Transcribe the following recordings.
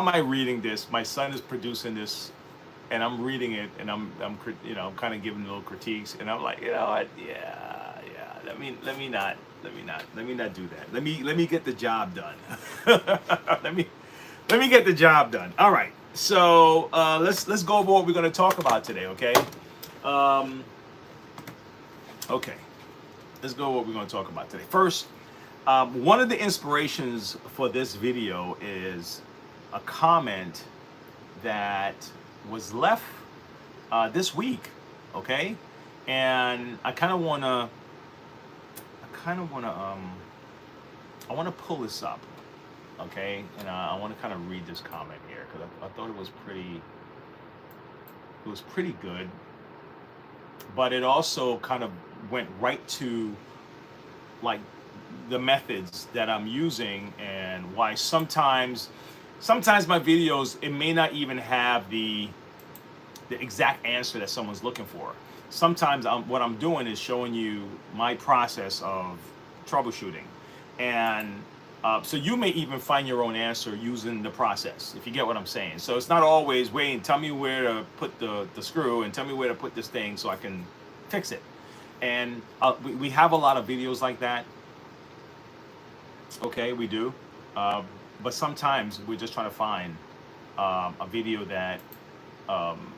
am I reading this? My son is producing this, and I'm reading it, and I'm kind of giving little critiques, and I'm like, you know what? Yeah, yeah. Let me not do that. Let me get the job done. let me let me get the job done. All right. So let's go over what we're going to talk about today. Okay. Um, okay. Let's go over what we're going to talk about today. First, one of the inspirations for this video is a comment that was left this week, okay? And I want to pull this up, okay? And I want to kind of read this comment here because I thought it was pretty good, but it also kind of went right to like the methods that I'm using and why sometimes my videos, it may not even have the exact answer that someone's looking for. Sometimes what I'm doing is showing you my process of troubleshooting, and so you may even find your own answer using the process, if you get what I'm saying. So it's not always, Wayne, tell me where to put the screw and tell me where to put this thing so I can fix it. And we have a lot of videos like that. Okay, we do. But sometimes we're just trying to find a video um,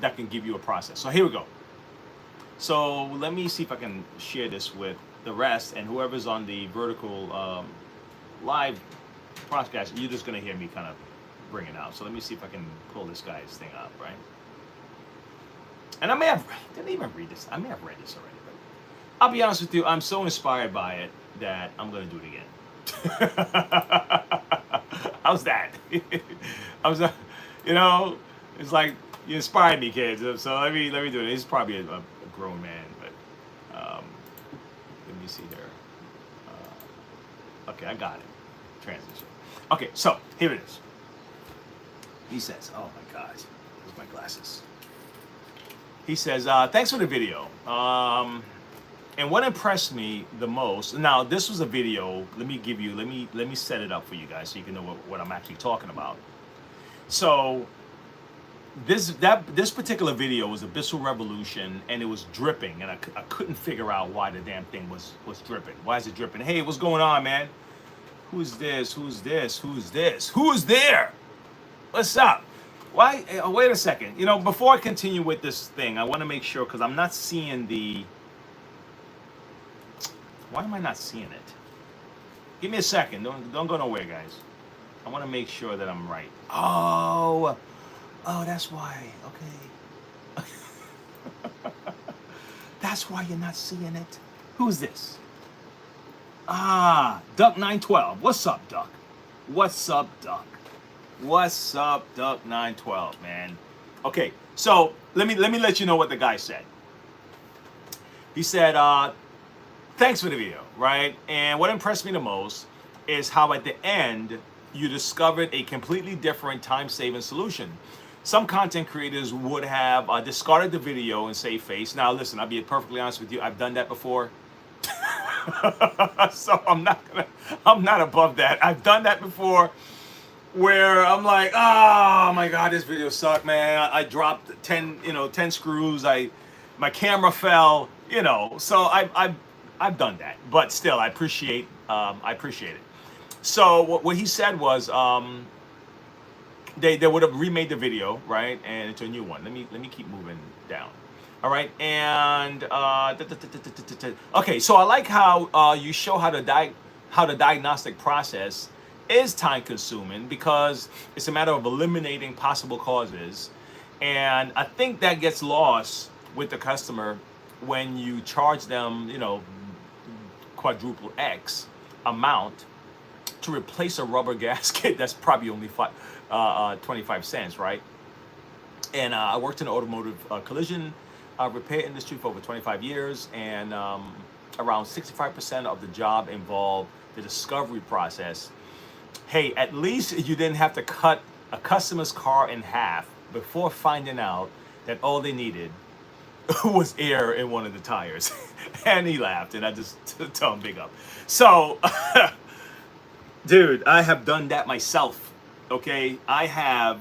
that can give you a process. So here we go. So let me see if I can share this with the rest, and whoever's on the vertical live podcast, you're just going to hear me kind of bring it out. So let me see if I can pull this guy's thing up, right? And didn't even read this. I may have read this already, but I'll be honest with you, I'm so inspired by it that I'm going to do it again. How's that? I was, it's like you inspired me, kids. So let me do it. He's probably a grown man, but let me see here. Okay, I got it. Transition. Okay, so here it is. He says, "Oh my God, where's my glasses?" He says, "Thanks for the video. And what impressed me the most, now this was a video, let me set it up for you guys so you can know what I'm actually talking about. So this particular video was a Bissell Revolution, and it was dripping, and I couldn't figure out why the damn thing was dripping. Why is it dripping? Hey, what's going on, man? Who's this? Who's this? Who's this? Who's there? What's up? Why? Wait a second. Before I continue with this thing, I want to make sure, because I'm not seeing the... Why am I not seeing it? Give me a second. Don't go nowhere, guys. I want to make sure that I'm right. Oh, that's why. Okay. That's why you're not seeing it. Who's this? Duck 912. What's up, Duck? What's up, Duck? What's up, Duck 912, man? Okay, so let me let you know what the guy said. He said, thanks for the video, right? And what impressed me the most is how at the end you discovered a completely different time-saving solution. Some content creators would have discarded the video and saved face. Now listen, I'll be perfectly honest with you, I've done that before. So I'm not above that. I've done that before where I'm like, oh my God, this video sucked, man. I dropped 10 screws. My camera fell, so I've done that, but still, I appreciate it. So what he said was, they would have remade the video, right, and it's a new one. Let me keep moving down. All right, and okay. So I like how you show how the diagnostic process is time consuming because it's a matter of eliminating possible causes, and I think that gets lost with the customer when you charge them, quadruple X amount to replace a rubber gasket that's probably only 25 cents, right? And I worked in the automotive collision repair industry for over 25 years, and around 65% of the job involved the discovery process. Hey, at least you didn't have to cut a customer's car in half before finding out that all they needed was air in one of the tires. And he laughed, and I just told him big up. So, dude, I have done that myself. Okay, I have,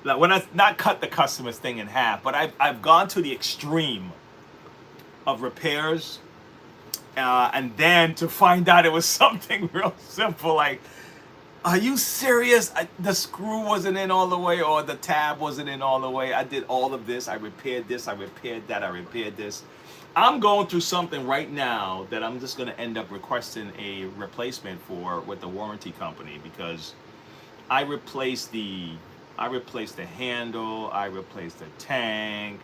like, when I not cut the customer's thing in half, but I've gone to the extreme of repairs, and then to find out it was something real simple, like, are you serious? The screw wasn't in all the way, or the tab wasn't in all the way. I did all of this. I repaired this. I repaired that. I repaired this. I'm going through something right now that I'm just going to end up requesting a replacement for with the warranty company, because I replaced the handle. I replaced the tank.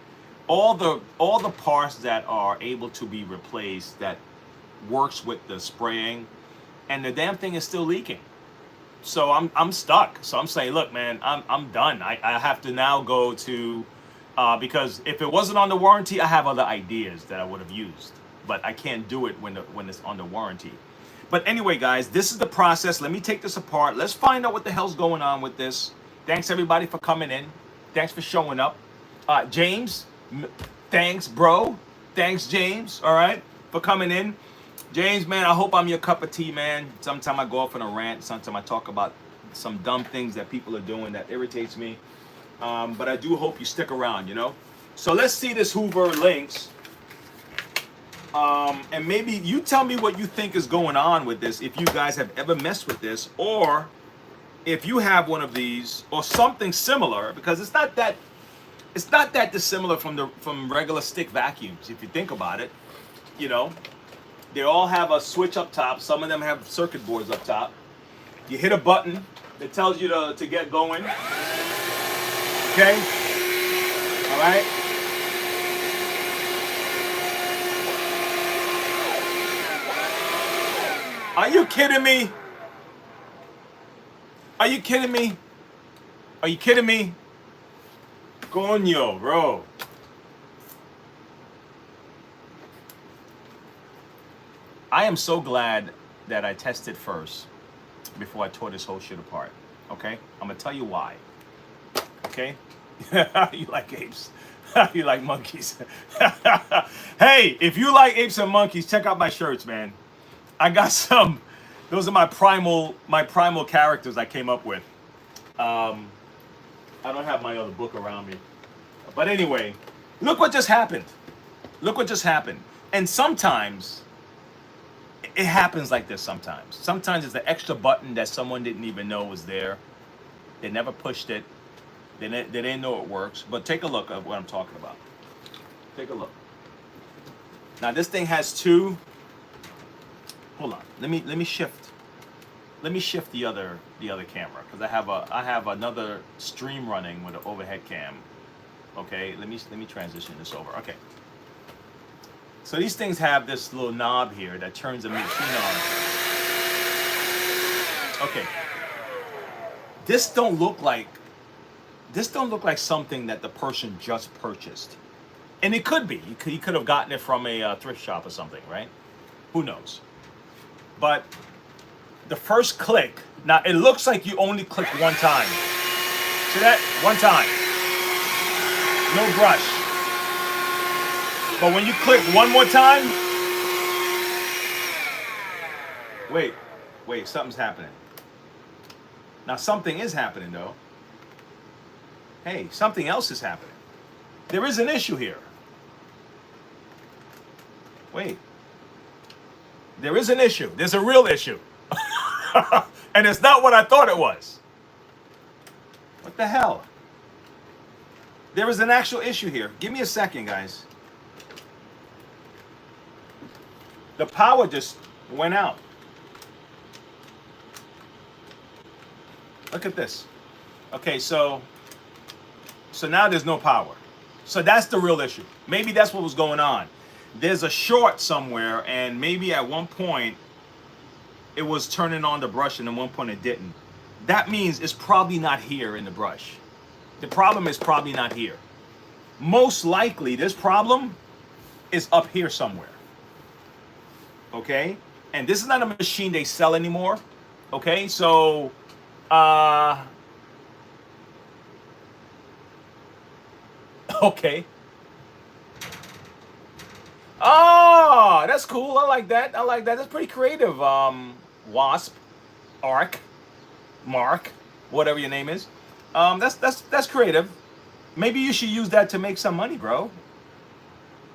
All the parts that are able to be replaced that works with the spraying, and the damn thing is still leaking. So I'm stuck. So I'm saying, look, man, I'm done. I have to now go to, because if it wasn't on the warranty, I have other ideas that I would have used, but I can't do it when it's on the warranty. But anyway, guys, this is the process. Let me take this apart. Let's find out what the hell's going on with this. Thanks everybody for coming in. Thanks for showing up. James, thanks, bro. Thanks, James. All right, for coming in. James, man, I hope I'm your cup of tea, man. Sometimes I go off on a rant. Sometimes I talk about some dumb things that people are doing that irritates me. But I do hope you stick around, you know? So let's see this Hoover Linx. And maybe you tell me what you think is going on with this, if you guys have ever messed with this, or if you have one of these or something similar, because it's not that dissimilar from regular stick vacuums, if you think about it, you know. They all have a switch up top. Some of them have circuit boards up top. You hit a button that tells you to get going. Okay? All right? Are you kidding me? Are you kidding me? Are you kidding me? Coño, bro. I am so glad that I tested first before I tore this whole shit apart. Okay? I'm gonna tell you why. Okay? You like apes. You like monkeys. Hey, if you like apes and monkeys, check out my shirts, man. I got some. Those are my primal characters I came up with. I don't have my other book around me. But anyway, look what just happened. Look what just happened. And sometimes it happens like this sometimes. Sometimes it's an extra button that someone didn't even know was there. They never pushed it. They didn't know it works. But take a look at what I'm talking about. Take a look. Now this thing has two. Hold on. Let me shift. Let me shift the other camera, because I have another stream running with an overhead cam. Okay. Let me transition this over. Okay. So these things have this little knob here that turns the machine on. Okay. This don't look like something that the person just purchased. And it could be. He could have gotten it from a thrift shop or something, right? Who knows? But the first click, now it looks like you only click one time. See that? One time. No brush. But when you click one more time, wait, something's happening. Now something is happening though. Hey, something else is happening. There is an issue here. Wait. There is an issue. There's a real issue. And it's not what I thought it was. What the hell? There is an actual issue here. Give me a second, guys. The power just went out. Look at this. Okay, so now there's no power. So that's the real issue. Maybe that's what was going on. There's a short somewhere, and maybe at one point it was turning on the brush and at one point it didn't. That means it's probably not here in the brush. The problem is probably not here. Most likely this problem is up here somewhere. Okay? And this is not a machine they sell anymore. Okay? So okay. Oh, that's cool. I like that. That's pretty creative. Wasp, Arc, Mark. whatever your name is. That's creative. Maybe you should use that to make some money, bro.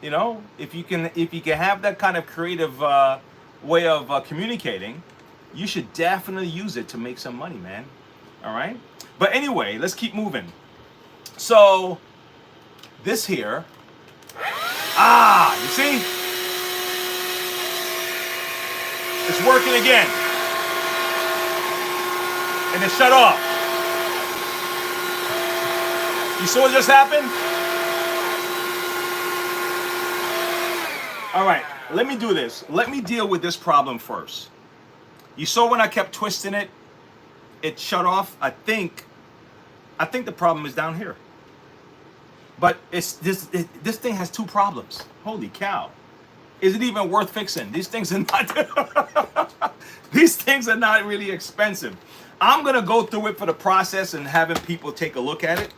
You know, if you can have that kind of creative way of communicating, you should definitely use it to make some money, man. All right. But anyway, let's keep moving. So this here, you see, it's working again, and it shut off. You saw what just happened? All right, let me do this. Let me deal with this problem first. You saw when I kept twisting it, it shut off. I think the problem is down here. But this thing has two problems. Holy cow. Is it even worth fixing? These things are not these things are not really expensive. I'm gonna go through it for the process and having people take a look at it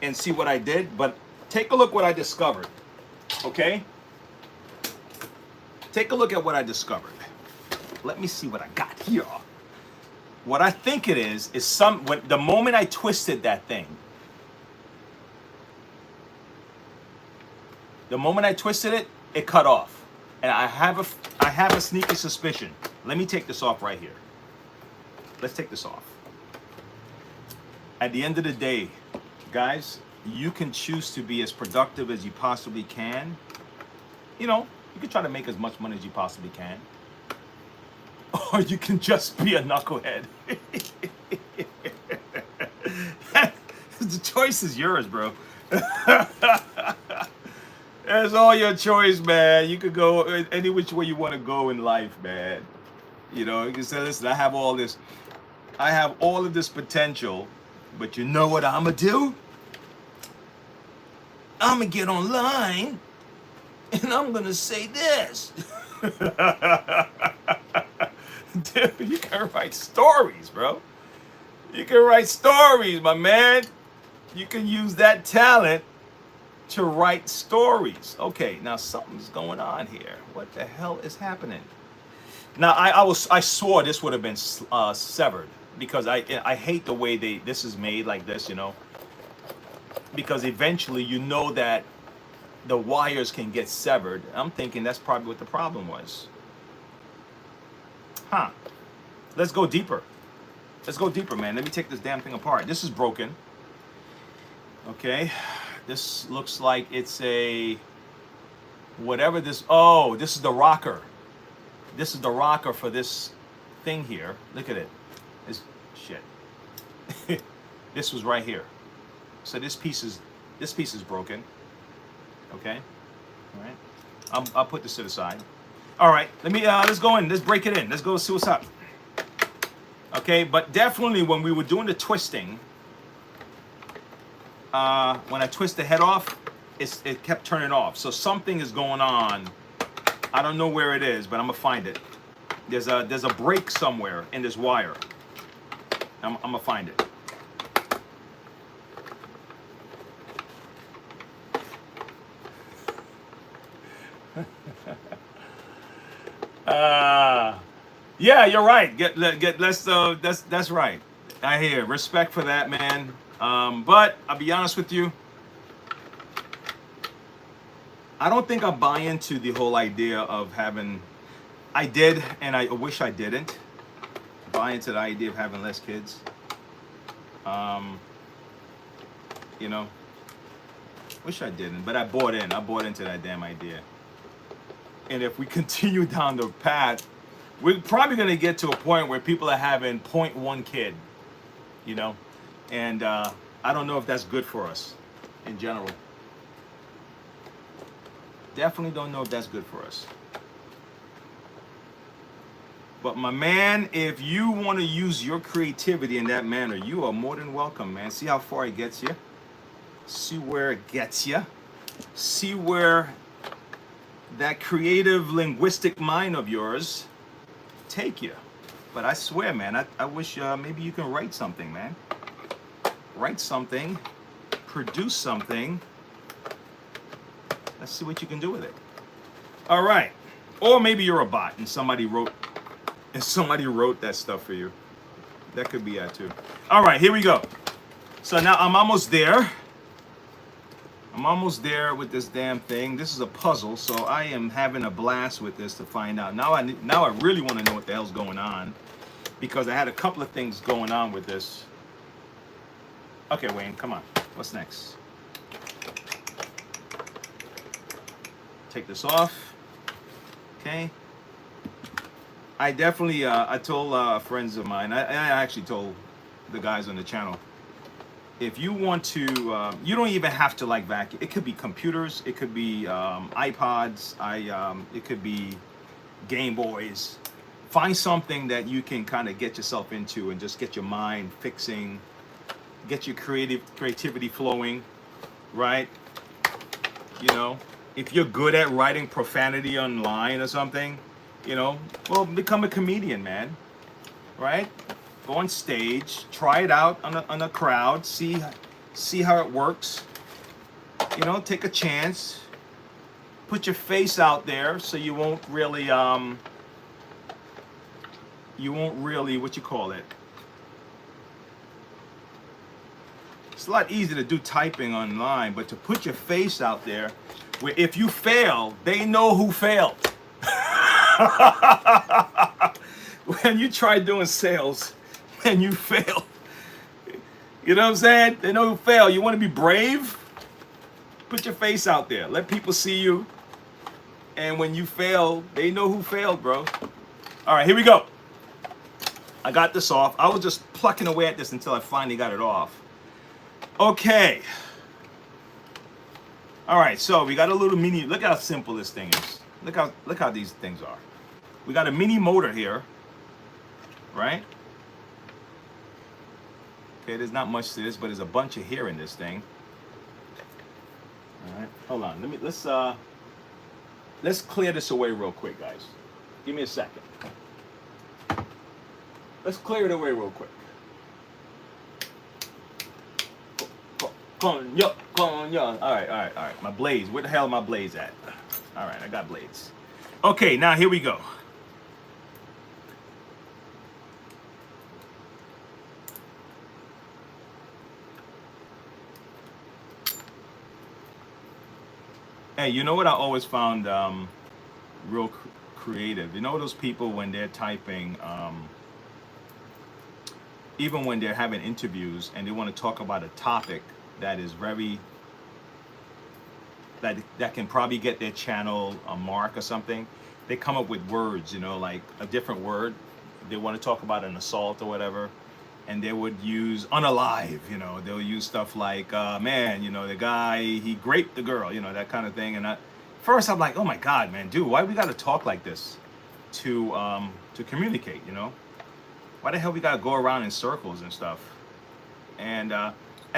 and see what I did. But take a look what I discovered. Okay? Take a look at what I discovered. Let me see what I got here. What I think it is the moment I twisted that thing. The moment I twisted it, it cut off. And I have a sneaky suspicion. Let me take this off right here. Let's take this off. At the end of the day, guys, you can choose to be as productive as you possibly can. You know, you can try to make as much money as you possibly can. Or you can just be a knucklehead. The choice is yours, bro. That's all your choice, man. You could go any which way you want to go in life, man. You know, you can say, listen, I have all of this potential, but you know what I'm gonna do? I'm gonna get online and I'm gonna say this. Dude, you can write stories, bro. You can write stories, my man. You can use that talent to write stories. Okay, now something's going on here. What the hell is happening? Now I swore this would have been severed because I hate the way this is made like this, you know. Because eventually you know that the wires can get severed. I'm thinking that's probably what the problem was. Huh. Let's go deeper. Let's go deeper, man. Let me take this damn thing apart. This is broken. Okay. This looks like it's a whatever this. Oh, this is the rocker. This is the rocker for this thing here. Look at it. This shit. This was right here. So this piece is broken. Okay. All right. I'll put this to the side. All right. Let's go in. Let's break it in. Let's go see what's up. Okay. But definitely when we were doing the twisting, when I twist the head off, it kept turning off. So something is going on. I don't know where it is, but I'm gonna find it. There's a break somewhere in this wire. I'm gonna find it. Yeah, you're right. That's right. I hear respect for that, man. But I'll be honest with you. I don't think I buy into the whole idea of having. I did, and I wish I didn't buy into the idea of having less kids. You know, wish I didn't, but I bought in. I bought into that damn idea. And if we continue down the path, we're probably going to get to a point where people are having 0.1 kid, you know, and I don't know if that's good for us in general. Definitely don't know if that's good for us. But my man, if you want to use your creativity in that manner, you are more than welcome, man. See how far it gets you. See where it gets you. See where that creative linguistic mind of yours take you. But I swear, man, I wish maybe you can write something, man. Write something, produce something. Let's see what you can do with it. All right. Or maybe you're a bot and somebody wrote that stuff for you. That could be that too. All right, here we go. So now I'm almost there. I'm almost there with this damn thing. This is a puzzle, so I am having a blast with this to find out. Now I really want to know what the hell's going on, because I had a couple of things going on with this. Okay, Wayne, come on. What's next? Take this off. Okay. I definitely, I told friends of mine, I actually told the guys on the channel, if you want to, you don't even have to like vacuum. It could be computers, it could be iPods, it could be Game Boys. Find something that you can kind of get yourself into and just get your mind fixing, get your creativity flowing, right? You know, if you're good at writing profanity online or something, you know, well, become a comedian, man, right? Go on stage, try it out on a crowd, see how it works. You know, take a chance. Put your face out there so you won't really what you call it. It's a lot easier to do typing online, but to put your face out there, where if you fail, they know who failed. When you try doing sales and you fail, you know what I'm saying? They know who failed. You want to be brave? Put your face out there. Let people see you. And when you fail, they know who failed, bro. All right, here we go. I got this off. I was just plucking away at this until I finally got it off. Okay. All right, so we got a little mini. Look how simple this thing is. Look how these things are. We got a mini motor here, right? Okay, there's not much to this, but there's a bunch of hair in this thing. All right, hold on. Let's clear this away real quick, guys. Give me a second. Let's clear it away real quick. All right. My blades. Where the hell are my blades at? All right, I got blades. Okay, now here we go. Hey, you know what I always found real creative? You know those people when they're typing, even when they're having interviews and they want to talk about a topic that is very, that can probably get their channel a mark or something, they come up with words, you know, like a different word. They want to talk about an assault or whatever, and they would use unalive, you know, they'll use stuff like, man, you know, the guy, he raped the girl, you know, that kind of thing. And first I'm like, oh my God, man, dude, why we got to talk like this to communicate, you know? Why the hell we got to go around in circles and stuff? And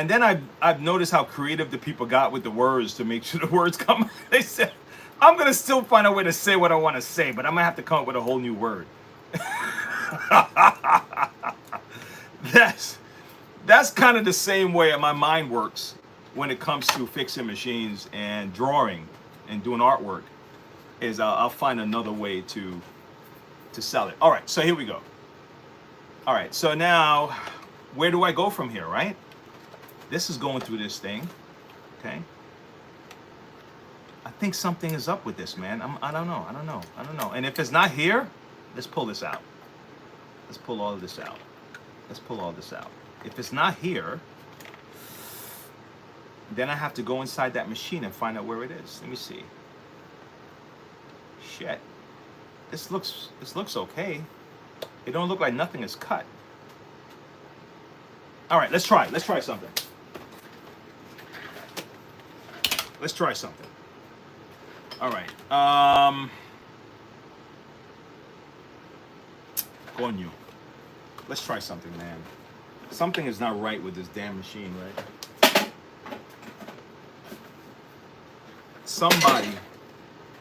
then I've noticed how creative the people got with the words to make sure the words come. They said, I'm going to still find a way to say what I want to say, but I'm going to have to come up with a whole new word. That's kind of the same way my mind works when it comes to fixing machines and drawing and doing artwork, is I'll find another way to sell it. All right, so here we go. All right, so now where do I go from here, right? This is going through this thing, okay? I think something is up with this, man. I don't know. And if it's not here, let's pull this out. Let's pull all of this out. If it's not here, then I have to go inside that machine and find out where it is. Let me see. Shit. This looks okay. It don't look like nothing is cut. All right, let's try something. All right. Go on you. Let's try something, man. Something is not right with this damn machine, right?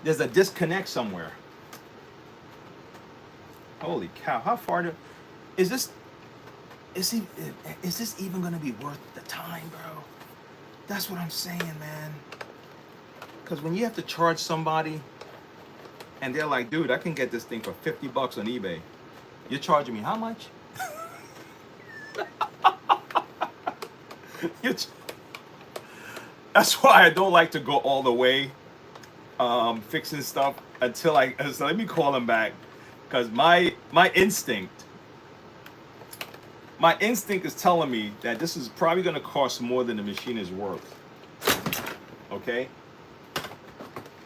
There's a disconnect somewhere. Holy cow! How far is this even gonna be worth the time, bro? That's what I'm saying, man. Because when you have to charge somebody, and they're like, "Dude, I can get this thing for $50 on eBay," you're charging me how much? That's why I don't like to go all the way fixing stuff until so let me call him back, because my instinct is telling me that this is probably going to cost more than the machine is worth. Okay.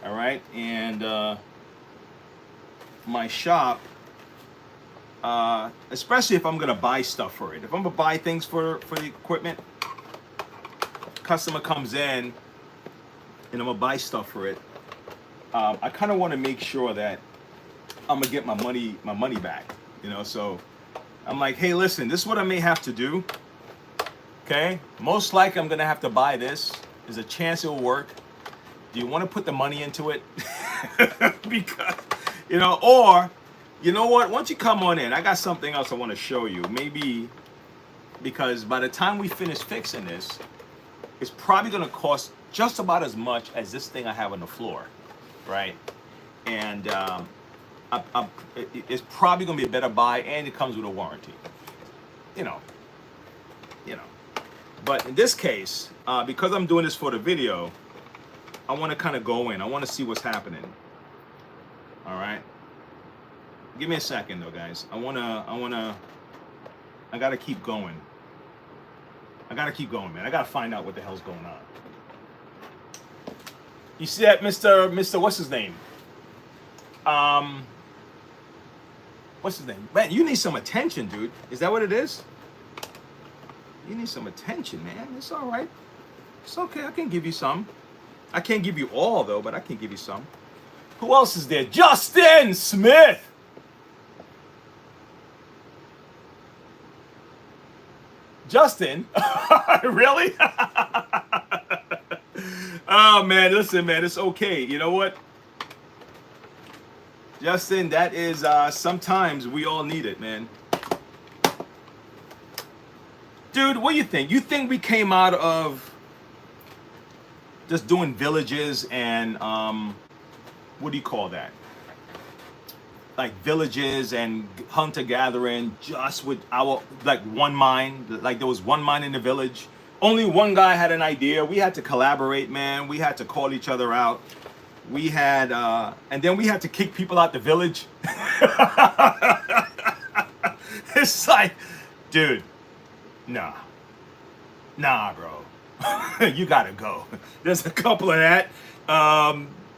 All right. And my shop, especially if I'm going to buy stuff for it, if I'm going to buy things for the equipment, customer comes in and I'm going to buy stuff for it, I kind of want to make sure that I'm going to get my money back, you know. So I'm like, hey, listen, this is what I may have to do. Okay. Most likely I'm going to have to buy this. There's a chance it will work. Do you want to put the money into it? Because, you know, or, you know what? Once you come on in, I got something else I want to show you. Maybe because by the time we finish fixing this, it's probably going to cost just about as much as this thing I have on the floor, right? And it's probably going to be a better buy, and it comes with a warranty. You know. But in this case, because I'm doing this for the video, I want to kind of go in. I want to see what's happening. All right. Give me a second though, guys. I gotta keep going. Man. I gotta find out what the hell's going on. You see that, Mr. What's his name? What's his name? Man, you need some attention, dude. Is that what it is? You need some attention, man. It's all right. It's okay. I can give you some. I can't give you all though, but I can give you some. Who else is there? Justin Smith. Justin? Really? Oh man, listen, man, it's okay. You know what? Justin, that is sometimes we all need it, man. Dude, what do you think? You think we came out of just doing villages and what do you call that? Like villages and hunter gathering, just with our like one mind. Like there was one mind in the village. Only one guy had an idea. We had to collaborate, man. We had to call each other out. We had, and then we had to kick people out the village. It's like, dude, nah, bro. You gotta go. There's a couple of that,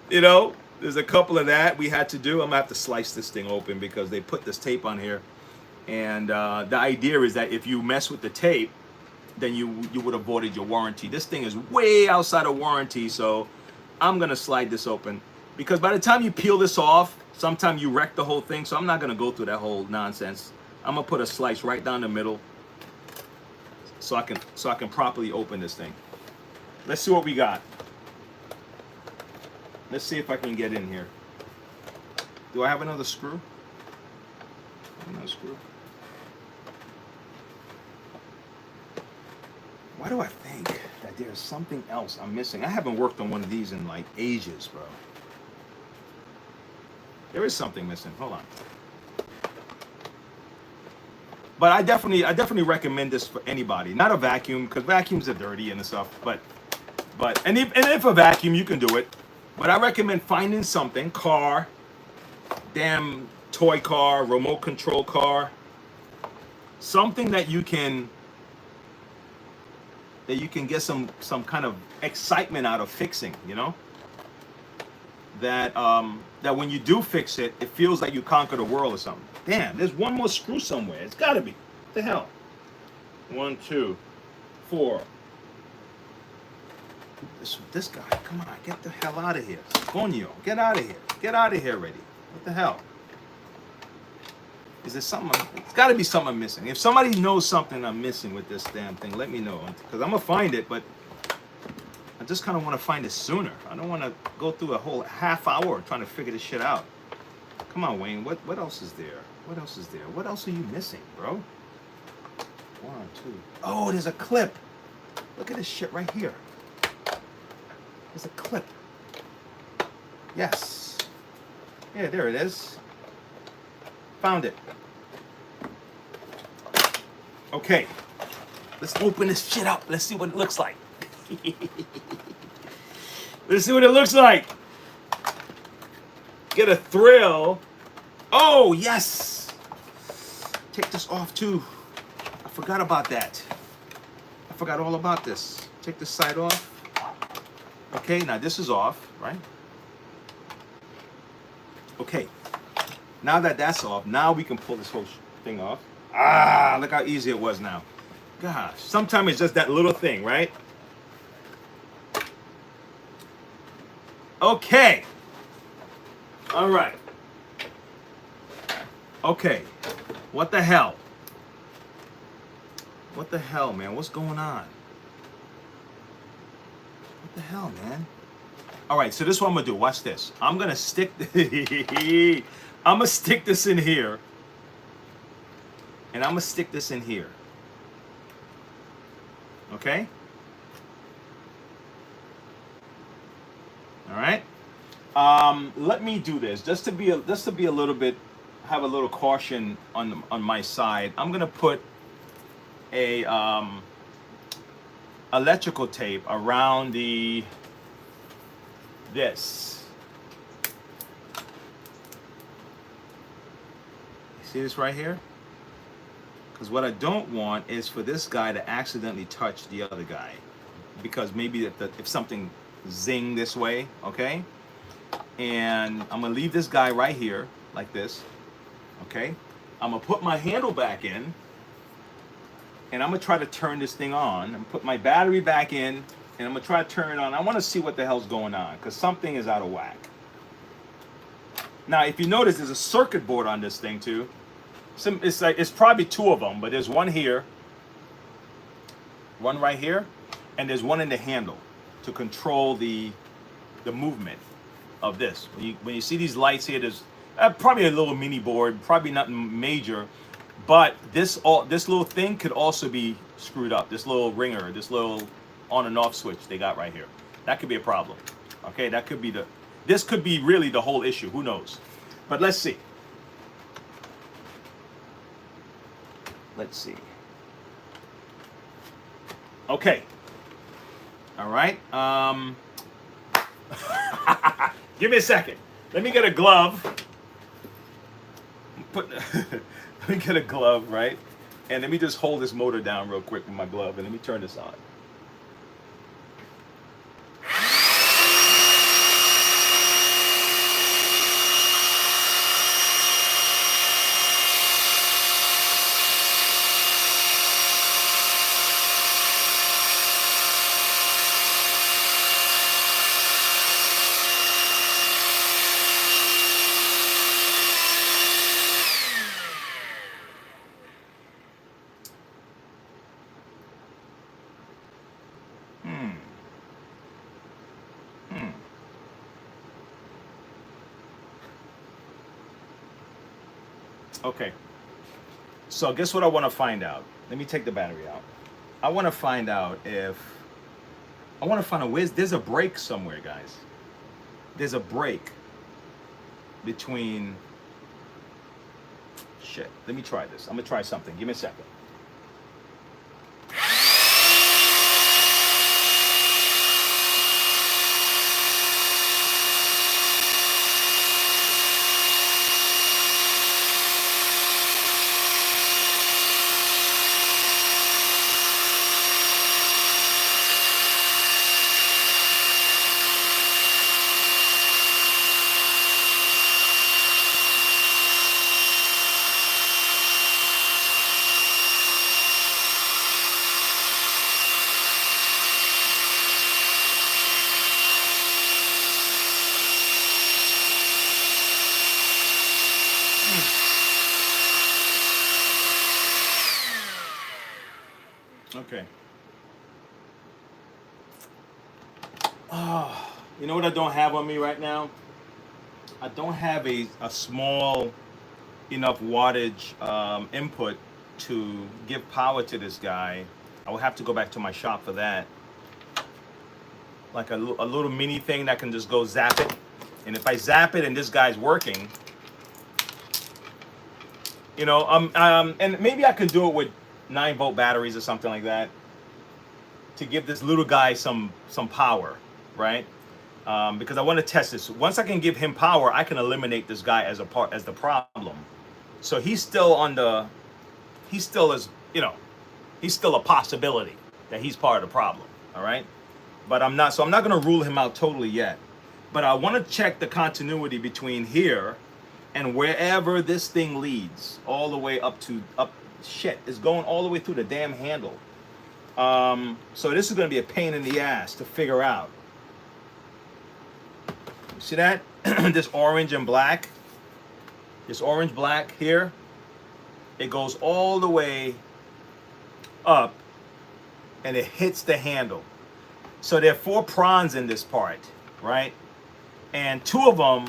you know. There's a couple of that we had to do. I'm gonna have to slice this thing open because they put this tape on here, and the idea is that if you mess with the tape, then you would have voided your warranty. This thing is way outside of warranty, so I'm gonna slide this open because by the time you peel this off, sometime you wreck the whole thing. So I'm not gonna go through that whole nonsense. I'm gonna put a slice right down the middle, so I can properly open this thing. Let's see what we got. Let's see if I can get in here. Do I have another screw? Another screw. Why do I think that there's something else I'm missing? I haven't worked on one of these in like ages, bro. There is something missing. Hold on. But I definitely recommend this for anybody. Not a vacuum, because vacuums are dirty and stuff. But if a vacuum, you can do it. But I recommend finding something, car, damn toy car, remote control car, something that you can get some kind of excitement out of fixing, you know? That when you do fix it, it feels like you conquer the world or something. Damn, there's one more screw somewhere. It's gotta be. What the hell? 1, 2, 4. This guy, come on, get the hell out of here. Coño, get out of here. Get out of here already. What the hell? Is there something? It's got to be something I'm missing. If somebody knows something I'm missing with this damn thing, let me know. Because I'm going to find it, but I just kind of want to find it sooner. I don't want to go through a whole half hour trying to figure this shit out. Come on, Wayne. What else is there? What else is there? What else are you missing, bro? 1, 2. Oh, there's a clip. Look at this shit right here. There's a clip. Yes. Yeah, there it is. Found it. Okay. Let's open this shit up. Let's see what it looks like. Let's see what it looks like. Get a thrill. Oh, yes. Take this off too. I forgot about that. I forgot all about this. Take this side off. Okay, now this is off, right? Okay. Now that that's off, now we can pull this whole thing off. Ah, look how easy it was now. Gosh, sometimes it's just that little thing, right? Okay. All right. Okay. What the hell? What the hell, man? What's going on? What the hell, man? All right, so this is what I'm gonna do. Watch this. I'm gonna stick. I'm gonna stick this in here, and I'm gonna stick this in here. Okay. All right. Let me do this just to be a little bit, have a little caution on my side. I'm gonna put a electrical tape around this. See this right here? Because what I don't want is for this guy to accidentally touch the other guy, because maybe if something zing this way, okay? And I'm gonna leave this guy right here like this, okay? I'm gonna put my handle back in, and I'm gonna try to turn this thing on and put my battery back in, and I'm gonna try to turn it on. I want to see what the hell's going on, because something is out of whack. Now, if you notice, there's a circuit board on this thing too. It's probably two of them, but there's one here, one right here, and there's one in the handle to control the movement of this. When you see these lights here, there's probably a little mini board, probably nothing major, but this little thing could also be screwed up. This little ringer, this little on and off switch they got right here, that could be a problem. Okay, that could be this could be really the whole issue. Who knows? But let's see. Let's see. Okay. All right. Give me a second. Let me get a glove. Let me get a glove, right? And let me just hold this motor down real quick with my glove, and let me turn this on. Okay, so guess what I want to find out? Let me take the battery out. I want to find out there's a break somewhere, guys. There's a break between, shit, let me try this. I'm gonna try something. Give me a second. Okay. You know what I don't have on me right now? I don't have a small enough wattage input to give power to this guy. I will have to go back to my shop for that. Like a little mini thing that can just go zap it. And if I zap it and this guy's working, you know, and maybe I could do it with 9-volt batteries or something like that to give this little guy some power, right? Because I want to test this. Once I can give him power, I can eliminate this guy as the problem. So he's still he still is, he's still a possibility that he's part of the problem. All right, but I'm not. So I'm not going to rule him out totally yet. But I want to check the continuity between here and wherever this thing leads, all the way up to up. Shit, it's going all the way through the damn handle. So this is going to be a pain in the ass to figure out. You see that? This orange and black. This orange black here. It goes all the way up and it hits the handle. So there are 4 prongs in this part, right? And 2 of them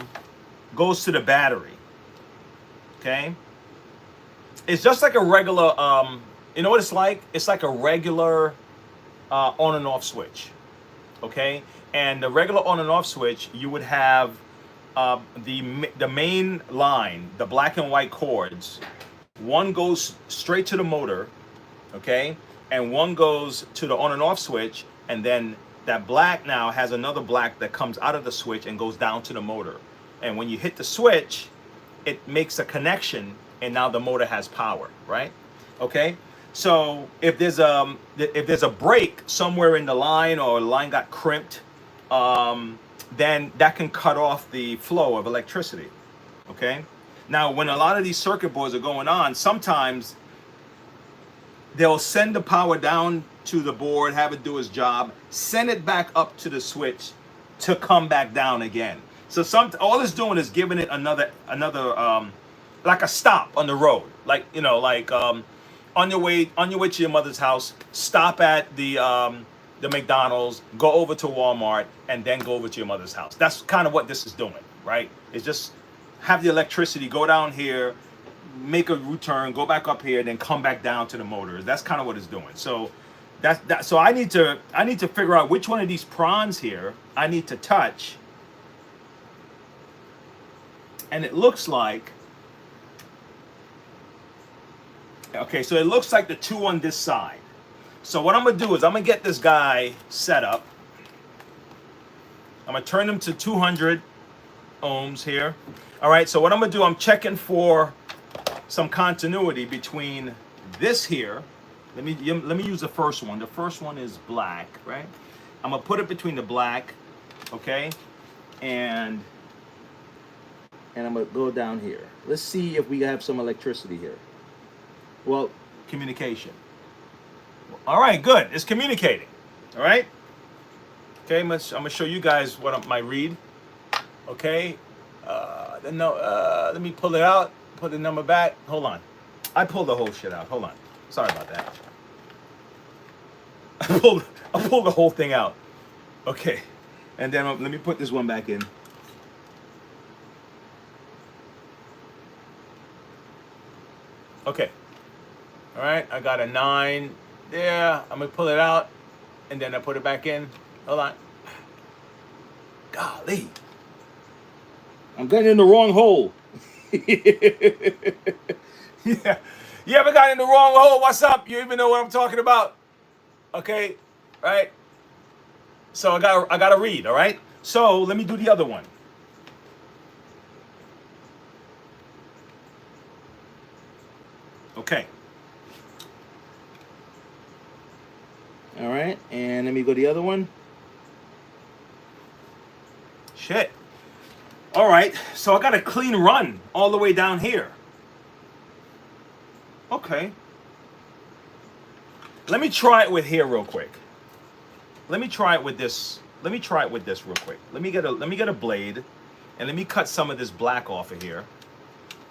goes to the battery. Okay? It's just like a regular, you know what it's like? It's like a regular on and off switch. Okay? And the regular on and off switch, you would have the main line, the black and white cords. One goes straight to the motor, okay? And one goes to the on and off switch, and then that black now has another black that comes out of the switch and goes down to the motor. And when you hit the switch, it makes a connection, and now the motor has power, right? Okay? So if there's a break somewhere in the line, or the line got crimped, then that can cut off the flow of electricity, okay? Now, when a lot of these circuit boards are going on, sometimes they'll send the power down to the board, have it do its job, send it back up to the switch to come back down again. So all it's doing is giving it another like a stop on the road, like on your way to your mother's house, stop at the McDonald's, go over to Walmart, and then go over to your mother's house. That's kind of what this is doing, right? It's just have the electricity go down here, make a U-turn, go back up here, then come back down to the motors. That's kind of what it's doing. So so I need to figure out which one of these prongs here I need to touch. And it looks like, okay, so it looks like the 2 on this side. So what I'm gonna do is I'm gonna get this guy set up. I'm gonna turn him to 200 ohms here. All right, so what I'm gonna do, I'm checking for some continuity between this here. Let me use the first one. The first one is black, right? I'm gonna put it between the black, okay, and I'm gonna go down here. Let's see if we have some electricity here. Well, communication. All right, good. It's communicating. All right. Okay, I'm gonna show you guys what my read. Okay. Let me pull it out. Put the number back. Hold on. I pulled the whole shit out. Hold on. Sorry about that. I pulled the whole thing out. Okay. And then let me put this one back in. Okay. All right. I got a 9 there. I'm gonna pull it out, and then I put it back in. Hold on. Golly. I'm getting in the wrong hole. Yeah. You ever got in the wrong hole? What's up? You even know what I'm talking about? Okay. Right. So I got to read. All right. So let me do the other one. Okay. All right, and let me go to the other one. Shit. All right, so I got a clean run all the way down here. Okay. Let me try it with here real quick. Let me try it with this. Let me try it with this real quick. Let me get a blade, and let me cut some of this black off of here.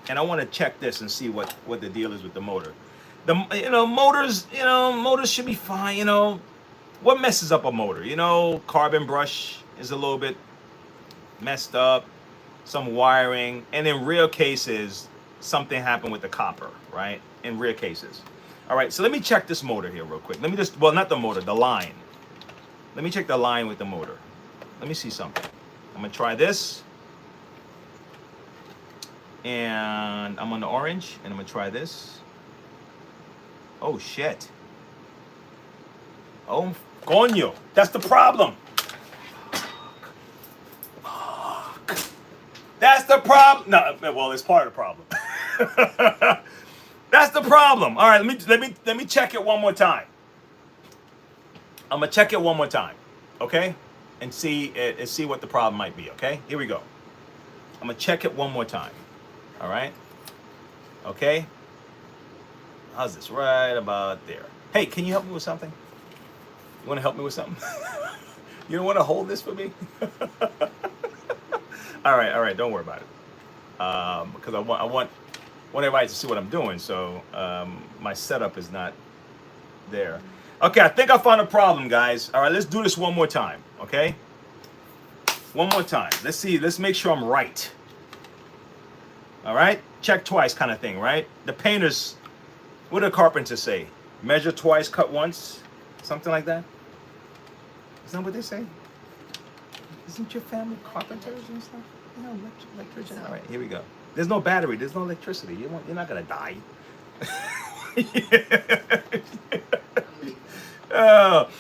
And I want to check this and see what the deal is with the motor. Motors should be fine. What messes up a motor? Carbon brush is a little bit messed up, some wiring, and in rare cases, something happened with the copper, right? In rare cases. All right, so let me check this motor here real quick. Not the motor, the line. Let me check the line with the motor. Let me see something. I'm gonna try this. And I'm on the orange, and I'm gonna try this. Oh shit. Oh, coño. That's the problem. That's the problem. No, well, it's part of the problem. That's the problem. All right, let me check it one more time. I'm gonna check it one more time, okay, and see what the problem might be. Okay, here we go. I'm gonna check it one more time. All right. Okay. How's this? Right about there. Hey, can you help me with something? You want to help me with something? You don't want to hold this for me? All right. Don't worry about it. Because I want everybody to see what I'm doing. So my setup is not there. Okay, I think I found a problem, guys. All right, let's do this one more time. Okay, one more time. Let's see. Let's make sure I'm right. All right, check twice, kind of thing, right? The painters, what do the carpenters say? Measure twice, cut once, something like that. Isn't that what they say? Isn't your family carpenters and stuff? You know, electrician. All right, here we go. There's no battery. There's no electricity. You're not gonna die.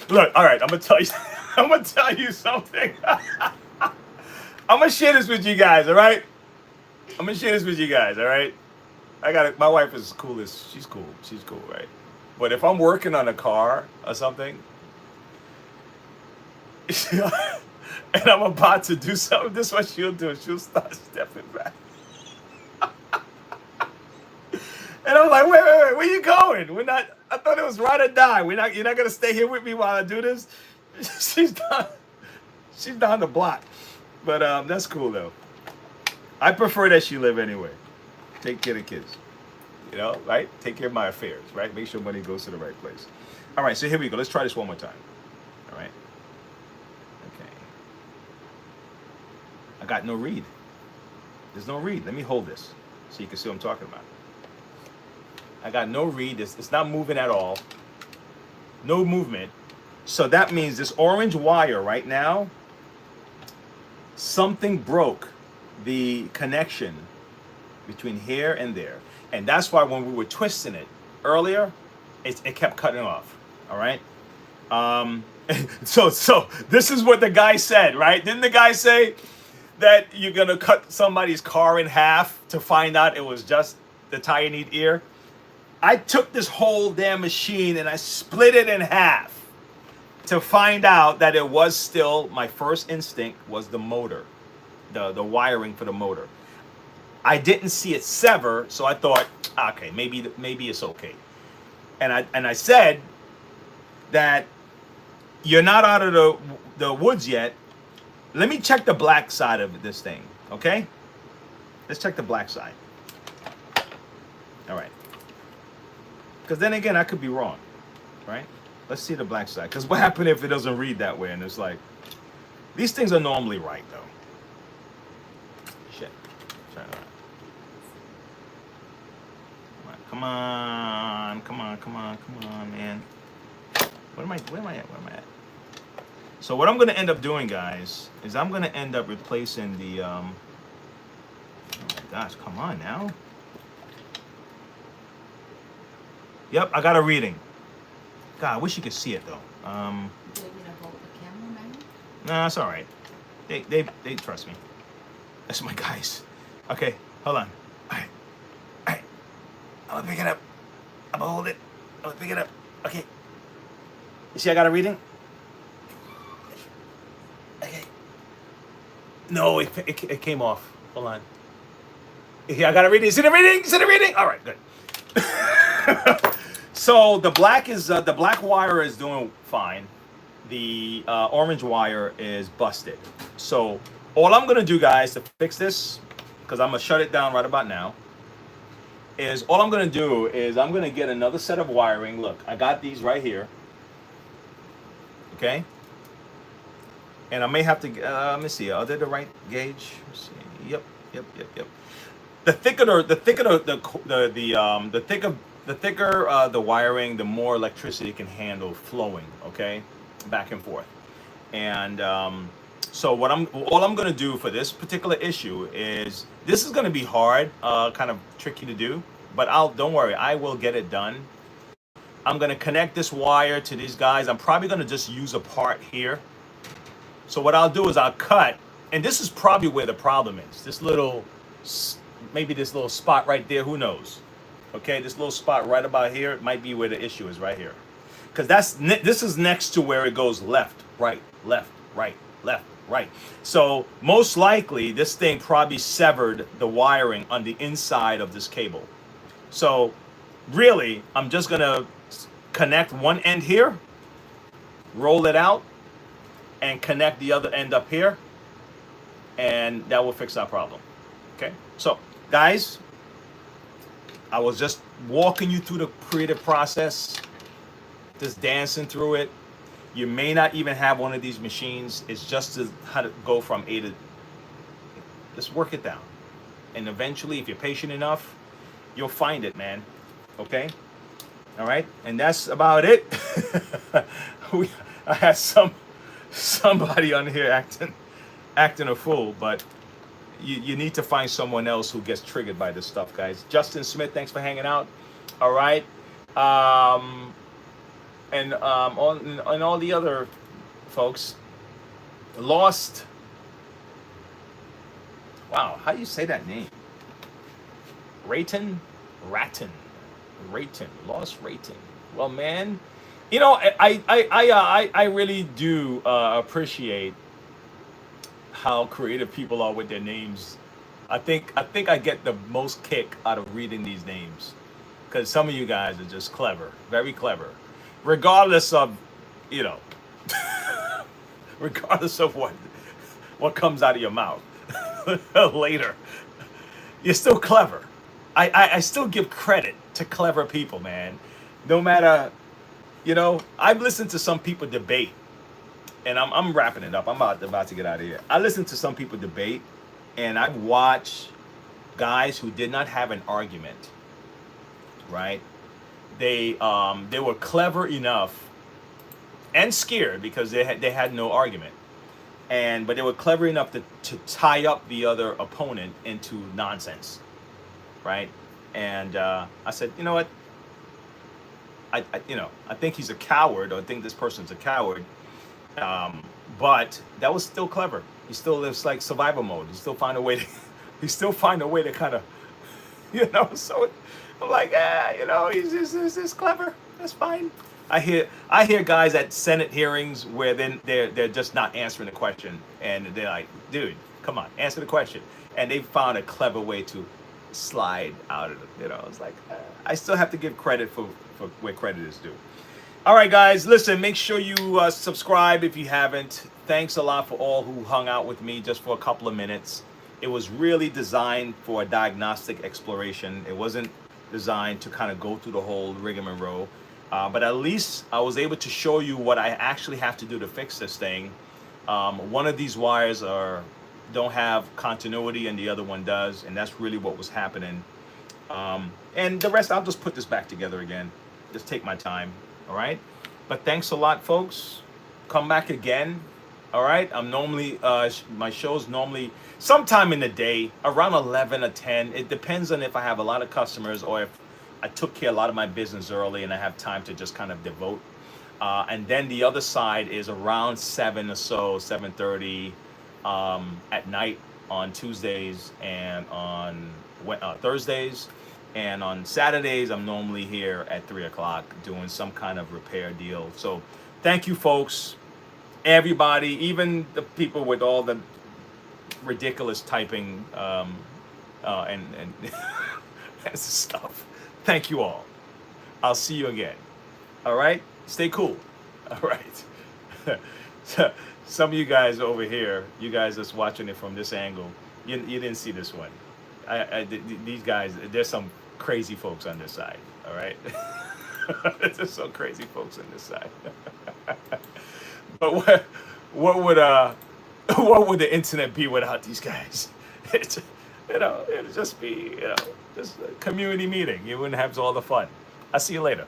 Look, all right. I'm gonna tell you. I'm gonna tell you something. I'm gonna share this with you guys. All right. I'm gonna share this with you guys. All right. I got it. My wife is cool. She's cool. She's cool, right? But if I'm working on a car or something, and I'm about to do something, this is what she'll do. She'll start stepping back. And I'm like, wait, where you going? We're not. I thought it was ride or die. You're not gonna stay here with me while I do this. She's down the block. But that's cool though. I prefer that she live anyway. Take care of the kids. You know, right? Take care of my affairs, right? Make sure money goes to the right place. All right, so here we go. Let's try this one more time. All right. Okay. I got no read. There's no read. Let me hold this so you can see what I'm talking about. I got no read. It's not moving at all. No movement. So that means this orange wire right now, something broke the connection between here and there. And that's why when we were twisting it earlier, it kept cutting off. All right. So this is what the guy said, right? Didn't the guy say that you're gonna cut somebody's car in half to find out it was just the tire need ear? I took this whole damn machine and I split it in half to find out that it was still, my first instinct was the motor, the wiring for the motor. I didn't see it sever, so I thought, okay, maybe it's okay. And I said that you're not out of the woods yet. Let me check the black side of this thing, okay? Let's check the black side. All right. Because then again, I could be wrong, right? Let's see the black side. Because what happened if it doesn't read that way? And it's like, these things are normally right, though. Shit. Try it out. Come on, man. Where am I at? So what I'm going to end up doing, guys, is I'm going to end up replacing the, oh my gosh, come on now. Yep, I got a reading. God, I wish you could see it though. Do you want me to hold the camera, maybe? Nah, it's all right. They trust me. That's my guys. Okay, hold on. All right. I'm gonna pick it up. I'm gonna hold it. I'm gonna pick it up. Okay. You see, I got a reading. Okay. No, it came off. Hold on. Yeah, I got a reading. See the reading? See the reading? All right, good. So the black wire is doing fine. The orange wire is busted. So all I'm gonna do, guys, to fix this, because I'm gonna shut it down right about now, is all I'm gonna do is I'm gonna get another set of wiring. Look, I got these right here. Okay. And I may have to. Let me see. Are they the right gauge? Let's see. Yep. The thicker the wiring, the more electricity it can handle flowing, okay, back and forth. And so all I'm gonna do for this particular issue is, this is gonna be hard, kind of tricky to do, but don't worry, I will get it done. I'm gonna connect this wire to these guys. I'm probably gonna just use a part here. So what I'll do is I'll cut, and this is probably where the problem is. This little, maybe this little spot right there, who knows? Okay, this little spot right about here, it might be where the issue is right here. Because this is next to where it goes left, right, left, right, left, right. So most likely this thing probably severed the wiring on the inside of this cable. So really, I'm just gonna connect one end here, roll it out, and connect the other end up here, and that will fix our problem. Okay, so guys, I was just walking you through the creative process, just dancing through it. You may not even have one of these machines. It's just how to go from A to, just work it down, and eventually, if you're patient enough, you'll find it, man. Okay, all right, and that's about it. I had somebody on here acting a fool, but you need to find someone else who gets triggered by this stuff, guys. Justin Smith, thanks for hanging out. All right, and all the other folks. Lost. Wow, how do you say that name? Rayton, Lost Rayton. Well, man, you know, I really do appreciate how creative people are with their names. I think I get the most kick out of reading these names, because some of you guys are just clever, very clever, regardless of, you know, regardless of what comes out of your mouth later. You're still clever. I still give credit to clever people, man. No matter, you know, I've listened to some people debate, and I'm wrapping it up. I'm about to get out of here. I listened to some people debate, and I've watched guys who did not have an argument, right? They were clever enough and scared because they had no argument, but they were clever enough to tie up the other opponent into nonsense, right? And I said, you know what? I think he's a coward, or I think this person's a coward. But that was still clever. He still lives like survival mode. He still find a way to kind of, you know. So I'm like, you know, he's just clever. That's fine. I hear guys at Senate hearings where then they're just not answering the question, and they're like, dude, come on, answer the question. And they found a clever way to slide out of it. You know, it's like, I still have to give credit for where credit is due. All right, guys, listen, make sure you subscribe if you haven't. Thanks a lot for all who hung out with me just for a couple of minutes. It was really designed for a diagnostic exploration. It wasn't designed to kind of go through the whole rigmarole. But at least I was able to show you what I actually have to do to fix this thing. One of these wires don't have continuity, and the other one does, and that's really what was happening. And the rest, I'll just put this back together again. Just take my time, all right? But thanks a lot, folks. Come back again, all right? I'm normally, my show's normally sometime in the day, around 11 or 10. It depends on if I have a lot of customers or if I took care of a lot of my business early and I have time to just kind of devote. And then the other side is around 7 or so, 7:30 at night on Tuesdays and on Thursdays. And on Saturdays, I'm normally here at 3 o'clock doing some kind of repair deal. So thank you, folks. Everybody, even the people with all the ridiculous typing and stuff. Thank you all. I'll see you again. All right? Stay cool. All right. Some of you guys over here, you guys that's watching it from this angle, you didn't see this one. These guys, there's some crazy folks on this side. All right? There's some crazy folks on this side. But what would the internet be without these guys? It's, you know, it'd just be, you know, just a community meeting. You wouldn't have all the fun. I'll see you later.